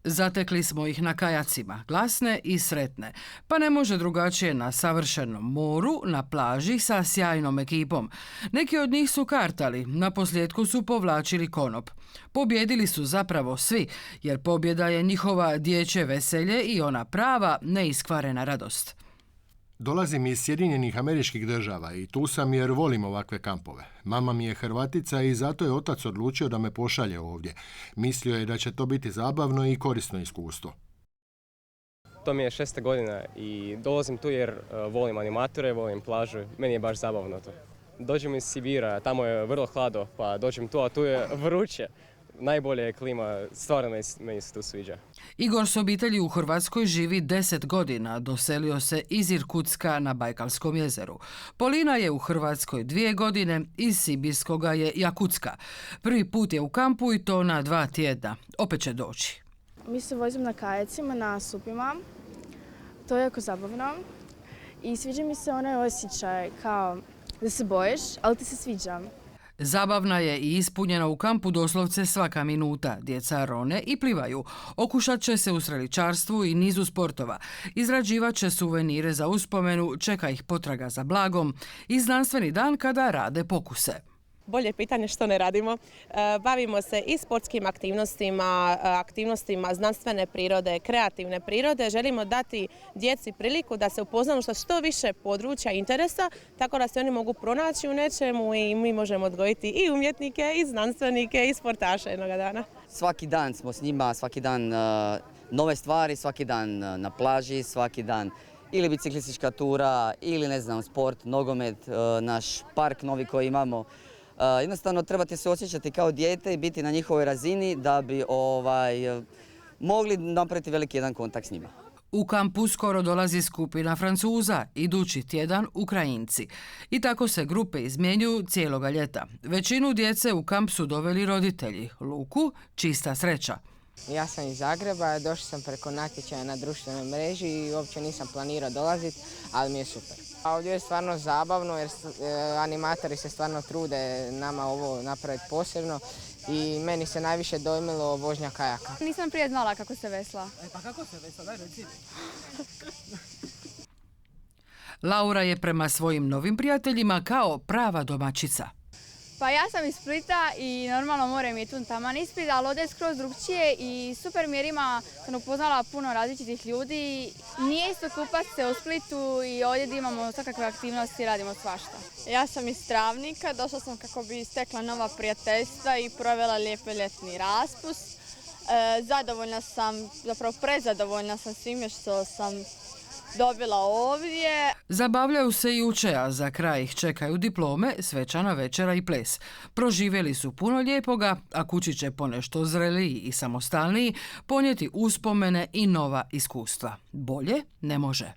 Zatekli smo ih na kajacima, glasne i sretne, pa ne može drugačije na savršenom moru, na plaži sa sjajnom ekipom. Neki od njih su kartali, naposljetku su povlačili konop. Pobjedili su zapravo svi, jer pobjeda je njihova dječje veselje i ona prava, neiskvarena radost. Dolazim iz Sjedinjenih Američkih Država i tu sam jer volim ovakve kampove. Mama mi je Hrvatica i zato je otac odlučio da me pošalje ovdje. Mislio je da će to biti zabavno i korisno iskustvo. To mi je 6. godina i dolazim tu jer volim animatore, volim plažu. Meni je baš zabavno to. Dođem iz Sibira, tamo je vrlo hladno, pa dođem tu, a tu je vruće. Najbolja je klima, stvarno meni se tu sviđa. Igor s obitelji u Hrvatskoj živi 10 godina, doselio se iz Irkutska na Bajkalskom jezeru. Polina je u Hrvatskoj 2 godine, iz Sibirskoga je Jakutska. Prvi put je u kampu i to na 2 tjedna. Opet će doći. Mi se vozimo na kajacima, na supima. To je jako zabavno. I sviđa mi se onaj osjećaj kao da se bojiš, ali ti se sviđa. Zabavna je i ispunjena u kampu doslovce svaka minuta. Djeca rone i plivaju. Okušat će se u streličarstvu i nizu sportova. Izrađivat će suvenire za uspomenu, čeka ih potraga za blagom i znanstveni dan kada rade pokuse. Bolje pitanje što ne radimo. Bavimo se i sportskim aktivnostima znanstvene prirode, kreativne prirode. Želimo dati djeci priliku da se upoznaju sa što više područja interesa, tako da se oni mogu pronaći u nečemu i mi možemo odgojiti i umjetnike, i znanstvenike, i sportaše jednoga dana. Svaki dan smo s njima, svaki dan nove stvari, svaki dan na plaži, svaki dan ili biciklistička tura, ili ne znam, sport, nogomet, naš park novi koji imamo. Jednostavno trebate se osjećati kao dijete i biti na njihovoj razini da bi mogli napraviti veliki jedan kontakt s njima. U kampu skoro dolazi skupina Francuza, idući tjedan Ukrajinci. I tako se grupe izmjenjuju cijeloga ljeta. Većinu djece u kamp su doveli roditelji. Luku, čista sreća. Ja sam iz Zagreba, došla sam preko natječaja na društvenoj mreži i uopće nisam planirao dolaziti, ali mi je super. A ovdje je stvarno zabavno jer animatori se stvarno trude nama ovo napraviti posebno i meni se najviše dojmilo vožnja kajaka. Nisam prije znala kako se vesla. Pa kako se vesla, daj reci. Laura je prema svojim novim prijateljima kao prava domaćica. Pa ja sam iz Splita i normalno more mi je tu taman ispit, ali ovdje je skroz drugčije i super mi jer sam upoznala puno različitih ljudi. Nije isto kupat se u Splitu i ovdje imamo svakakve aktivnosti i radimo svašta. Ja sam iz Travnika, došla sam kako bi stekla nova prijateljstva i provela lijepi ljetni raspust. Zadovoljna sam, zapravo prezadovoljna sam svime što sam dobila ovdje. Zabavljaju se i uče, a za kraj ih čekaju diplome, svečana večera i ples. Proživjeli su puno lijepoga, a kući će ponešto zreliji i samostalniji ponijeti uspomene i nova iskustva. Bolje ne može.